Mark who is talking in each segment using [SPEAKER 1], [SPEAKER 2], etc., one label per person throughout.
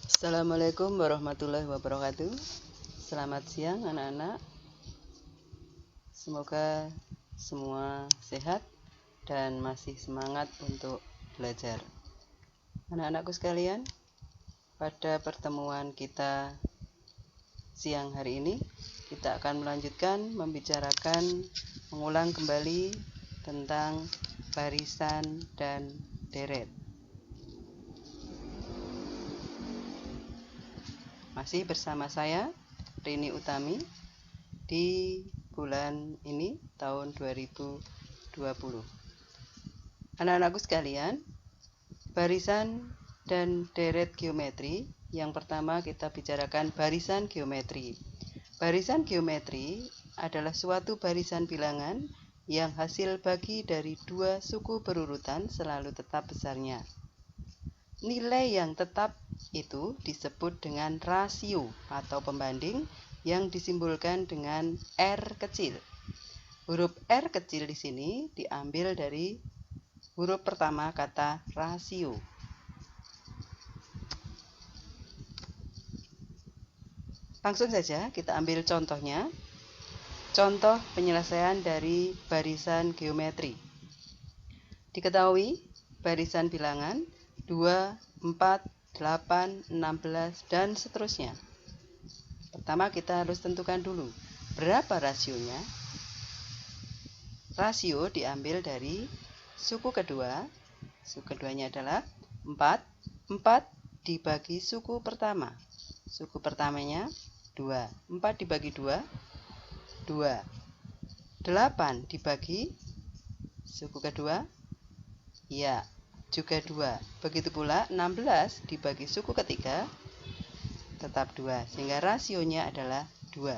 [SPEAKER 1] Assalamualaikum warahmatullahi wabarakatuh. Selamat siang anak-anak. Semoga semua sehat dan masih semangat untuk belajar. Anak-anakku sekalian, pada pertemuan kita siang hari ini, kita akan melanjutkan mengulang kembali tentang barisan dan deret. Masih bersama saya, Rini Utami, di bulan ini, tahun 2020. Anak-anakku sekalian, barisan dan deret geometri. Yang pertama kita bicarakan barisan geometri. Barisan geometri adalah suatu barisan bilangan yang hasil bagi dari dua suku berurutan selalu tetap besarnya. Nilai yang tetap itu disebut dengan rasio atau pembanding yang disimbolkan dengan R kecil. Huruf R kecil di sini diambil dari huruf pertama kata rasio. Langsung saja kita ambil contohnya. Contoh penyelesaian dari barisan geometri. Diketahui barisan bilangan 2, 4, 8, 16, dan seterusnya. Pertama kita harus tentukan dulu berapa rasionya. Rasio diambil dari suku kedua. Suku keduanya adalah 4. 4 dibagi suku pertama. Suku pertamanya 2. 4 dibagi 2, 2. 8 dibagi suku kedua, ya, juga 2. Begitu pula 16 dibagi suku ketiga, tetap 2. Sehingga rasionya adalah 2.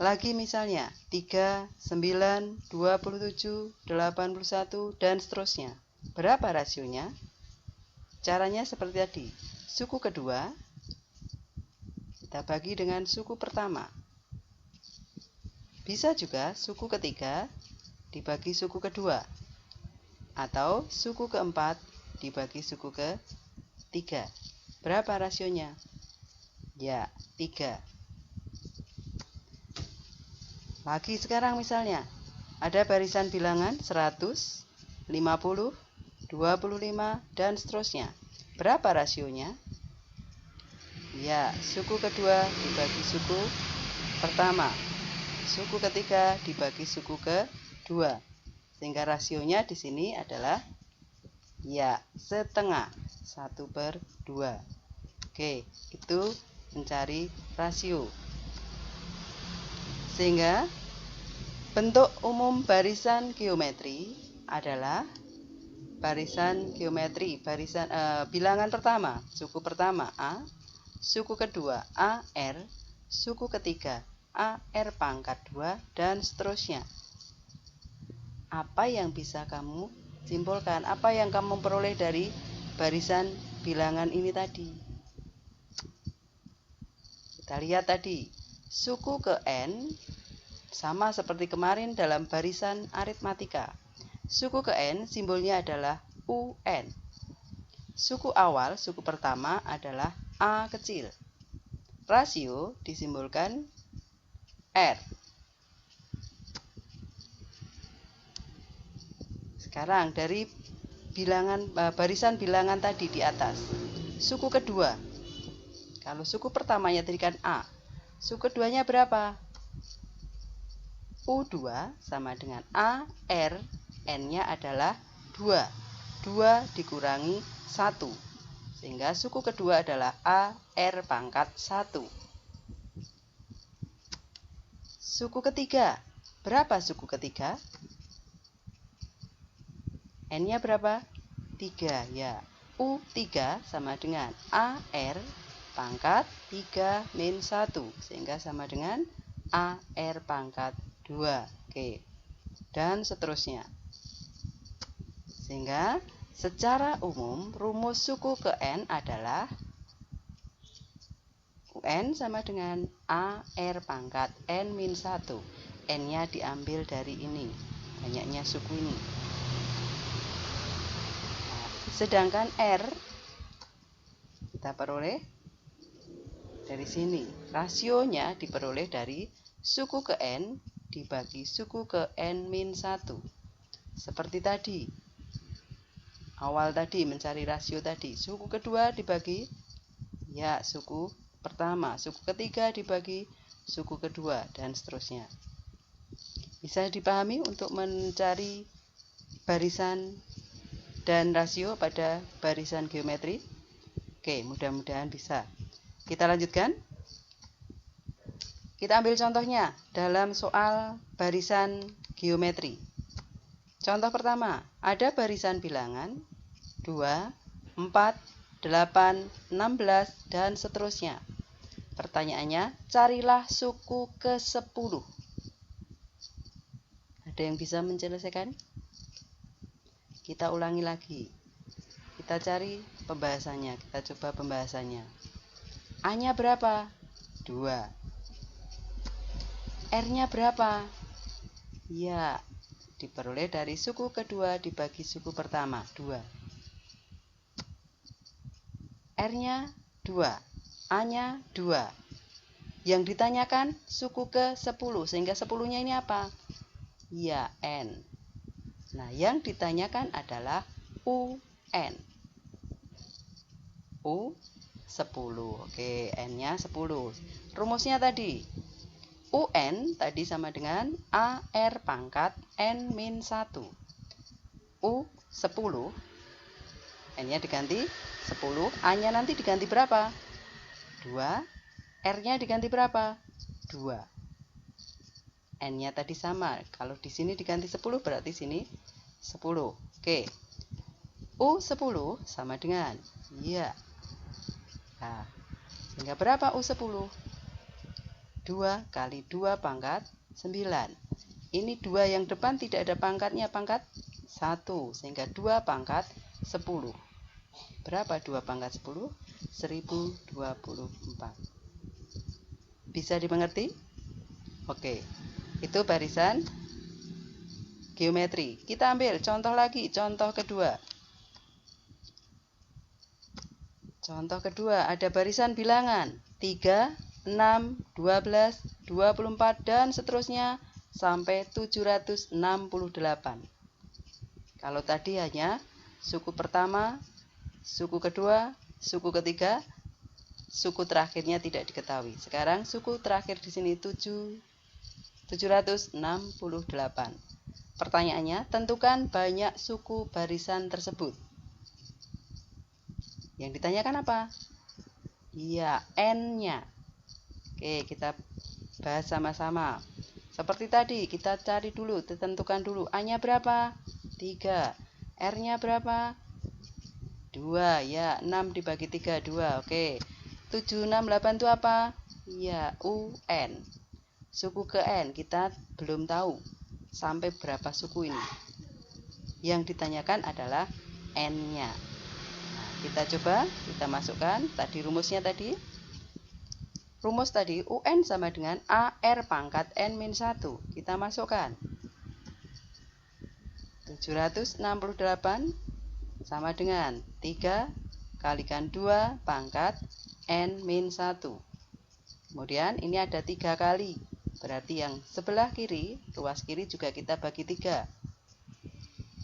[SPEAKER 1] Lagi misalnya 3, 9, 27, 81, dan seterusnya. Berapa rasionya? Caranya seperti tadi. Suku kedua kita bagi dengan suku pertama. Bisa juga suku ketiga dibagi suku kedua, atau suku keempat dibagi suku ketiga. Berapa rasionya? Ya, 3. Lagi sekarang misalnya, ada barisan bilangan 100, 50, 25, dan seterusnya. Berapa rasionya? Ya, suku kedua dibagi suku pertama. Suku ketiga dibagi suku kedua. Sehingga rasionya di sini adalah ya setengah, 1/2. Oke, itu mencari rasio. Sehingga bentuk umum barisan geometri adalah barisan geometri, bilangan pertama, suku pertama A, suku kedua AR, suku ketiga AR pangkat 2, dan seterusnya. Apa yang bisa kamu simpulkan? Apa yang kamu peroleh dari barisan bilangan ini tadi? Kita lihat tadi, suku ke N sama seperti kemarin dalam barisan aritmatika. Suku ke N simbolnya adalah UN. Suku awal, suku pertama adalah A kecil. Rasio disimbolkan R. Sekarang dari barisan bilangan tadi di atas, suku kedua. Kalau suku pertamanya tadi kan A, suku keduanya berapa? U2 sama dengan AR, N-nya adalah 2. 2 dikurangi 1. Sehingga suku kedua adalah AR pangkat 1. Suku ketiga. Berapa suku ketiga? N-nya berapa? 3, ya. U3 sama dengan AR pangkat 3 min 1. Sehingga sama dengan AR pangkat 2. Oke. Dan seterusnya. Sehingga secara umum rumus suku ke N adalah UN sama dengan AR pangkat N min 1. N-nya diambil dari ini, banyaknya suku ini. Sedangkan R Kita peroleh dari sini. Rasionya diperoleh dari suku ke N dibagi suku ke N-1. Seperti tadi. Awal tadi mencari rasio tadi. Suku kedua dibagi, ya suku pertama. Suku ketiga dibagi suku kedua, dan seterusnya. Bisa dipahami untuk mencari barisan dan rasio pada barisan geometri? Oke, mudah-mudahan bisa. Kita lanjutkan. Kita ambil contohnya dalam soal barisan geometri. Contoh pertama, ada barisan bilangan 2, 4, 8, 16, dan seterusnya. Pertanyaannya, carilah suku ke-10. Ada yang bisa menyelesaikan? Kita ulangi lagi. Kita cari pembahasannya. Kita coba pembahasannya. A-nya berapa? 2. R-nya berapa? Ya, diperoleh dari suku kedua dibagi suku pertama, 2. R-nya 2. A-nya 2. Yang ditanyakan suku ke-10, sehingga 10-nya ini apa? Ya, N. Nah, yang ditanyakan adalah UN. U10. Oke, N-nya 10. Rumusnya tadi. UN tadi sama dengan AR pangkat N-1. U10. N-nya diganti 10. A-nya nanti diganti berapa? 2. R-nya diganti berapa? 2. N-nya tadi sama. Kalau di sini diganti 10 berarti sini 10. Oke. U10 sama dengan, ya. Nah, sehingga berapa U10? 2 kali 2 pangkat 9. Ini 2 yang depan tidak ada pangkatnya, pangkat 1. Sehingga 2 pangkat 10. Berapa 2 pangkat 10? 1024. Bisa dimengerti? Oke. Itu barisan geometri. Kita ambil contoh lagi, contoh kedua. Contoh kedua, ada barisan bilangan 3, 6, 12, 24, dan seterusnya sampai 768. Kalau tadi hanya suku pertama, suku kedua, suku ketiga, suku terakhirnya tidak diketahui. Sekarang suku terakhir di sini 768. Pertanyaannya, tentukan banyak suku barisan tersebut. Yang ditanyakan apa? Iya, N-nya. Oke, kita bahas sama-sama. Seperti tadi, kita cari dulu, tentukan dulu. A-nya berapa? 3. R-nya berapa? 2. Ya, 6 dibagi 3, 2. Oke. 7, 6, 8 itu apa? Ya, UN. Suku ke N, kita belum tahu sampai berapa suku ini. Yang ditanyakan adalah N-nya. Nah, kita coba, kita masukkan. Tadi rumusnya tadi. Rumus tadi, UN sama dengan AR pangkat N-1. Kita masukkan. 768 sama dengan 3 kalikan 2 pangkat N-1. Kemudian ini ada 3 kali. Berarti yang sebelah kiri, ruas kiri juga kita bagi 3.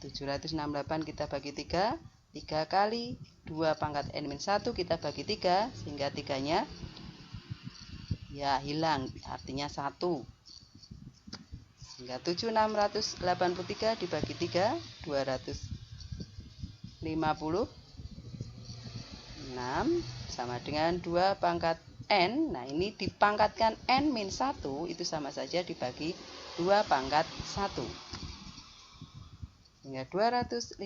[SPEAKER 1] 768 kita bagi 3. 3 kali 2 pangkat N-1 kita bagi 3. Sehingga 3-nya ya hilang, artinya 1. Sehingga 7683 dibagi 3, 256 sama dengan 2 pangkat N. Nah, ini dipangkatkan N-1 itu sama saja dibagi 2 pangkat 1. Sehingga 256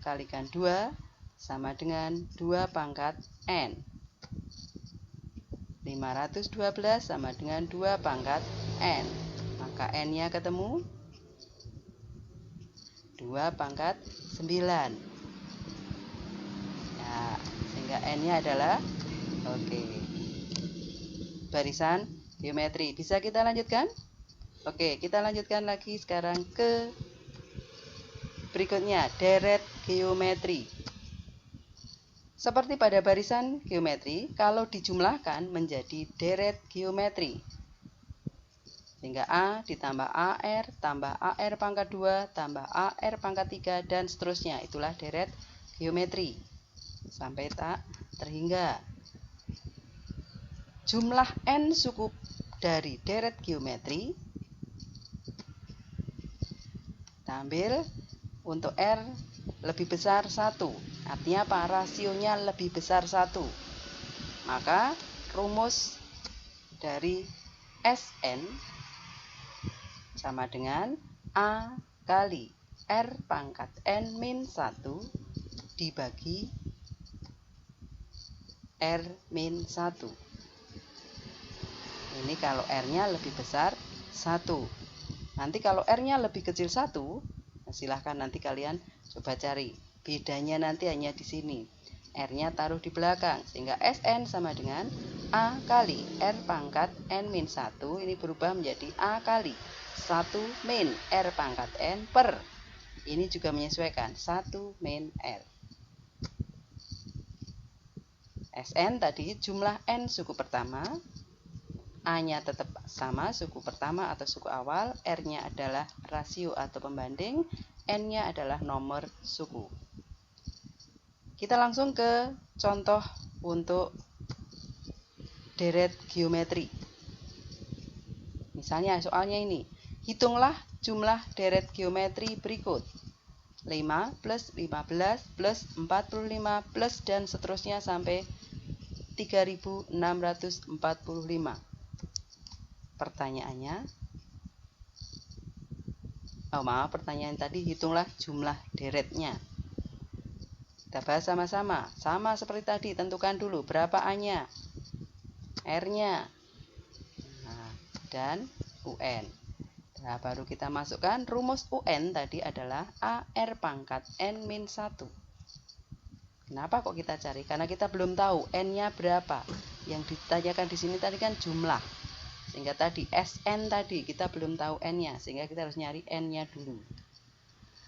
[SPEAKER 1] kalikan 2 sama dengan 2 pangkat N. 512 sama dengan 2 pangkat N. Maka N-nya ketemu 2 pangkat 9. Ya, sehingga N-nya adalah barisan geometri. Bisa kita lanjutkan? Oke, kita lanjutkan lagi sekarang ke berikutnya, deret geometri. Seperti pada barisan geometri, kalau dijumlahkan menjadi deret geometri. Sehingga A ditambah AR, tambah AR pangkat 2, tambah AR pangkat 3, dan seterusnya. Itulah deret geometri. Sampai tak terhingga. Jumlah N suku dari deret geometri, kita ambil untuk R lebih besar 1. Artinya apa? Rasionya lebih besar 1. Maka rumus dari Sn sama dengan A kali R pangkat N min 1 dibagi R min 1. Ini kalau R-nya lebih besar 1. Nanti kalau R-nya lebih kecil 1, silahkan nanti kalian coba cari. Bedanya nanti hanya di sini. R-nya taruh di belakang. Sehingga Sn sama dengan A kali R pangkat N min 1. Ini berubah menjadi A kali 1 min R pangkat N per. Ini juga menyesuaikan 1 min R. Sn tadi jumlah N suku pertama. A-nya tetap sama, suku pertama atau suku awal, R-nya adalah rasio atau pembanding, N-nya adalah nomor suku. Kita langsung ke contoh untuk deret geometri. Misalnya soalnya ini, hitunglah jumlah deret geometri berikut. 5 plus 15 plus 45 plus dan seterusnya sampai 3645. Pertanyaannya, pertanyaan tadi hitunglah jumlah deretnya. Kita bahas sama-sama. Sama seperti tadi, tentukan dulu berapa A-nya, R-nya, dan UN. Nah, baru kita masukkan rumus UN tadi adalah AR pangkat N min 1. Kenapa kok kita cari? Karena kita belum tahu N-nya berapa. Yang ditanyakan di sini tadi kan jumlah. Sehingga tadi Sn tadi kita belum tahu N-nya, sehingga kita harus nyari N-nya dulu.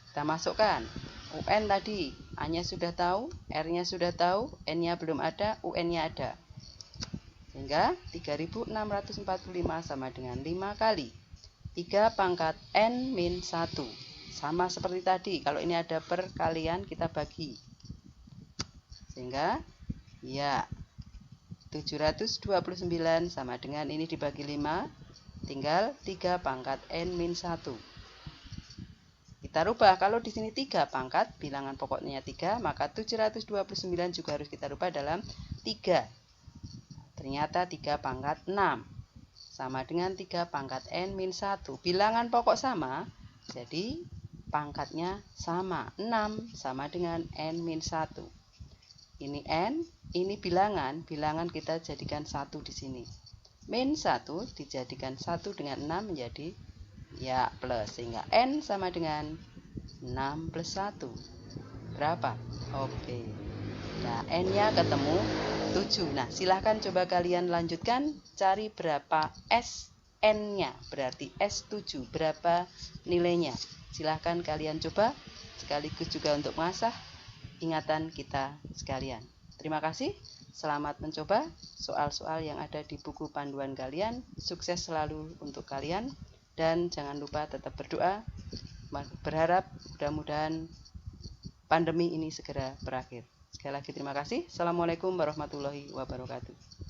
[SPEAKER 1] Kita masukkan UN tadi, A-nya sudah tahu, R-nya sudah tahu, N-nya belum ada, UN-nya ada. Sehingga 3645 sama dengan 5 kali 3 pangkat N min 1. Sama seperti tadi, kalau ini ada perkalian kita bagi. Sehingga ya 729 sama dengan ini dibagi 5, tinggal 3 pangkat N min 1. Kita rubah, kalau di sini 3 pangkat, bilangan pokoknya 3, maka 729 juga harus kita rubah dalam 3. Ternyata 3 pangkat 6, sama dengan 3 pangkat N min 1. Bilangan pokok sama, jadi pangkatnya sama, 6 sama dengan N min 1. Ini N, ini bilangan kita jadikan 1 di sini. Min 1 dijadikan 1 dengan 6 menjadi ya plus, sehingga N sama dengan 6 plus 1. Berapa? Oke. Nah, N-nya ketemu 7. Nah, silahkan coba kalian lanjutkan cari berapa Sn-nya, berarti S7 berapa nilainya. Silahkan kalian coba, sekaligus juga untuk mengasah ingatan kita sekalian. Terima kasih, selamat mencoba soal-soal yang ada di buku panduan kalian. Sukses selalu untuk kalian, dan jangan lupa tetap berdoa. Berharap mudah-mudahan pandemi ini segera berakhir. Sekali lagi terima kasih. Assalamualaikum warahmatullahi wabarakatuh.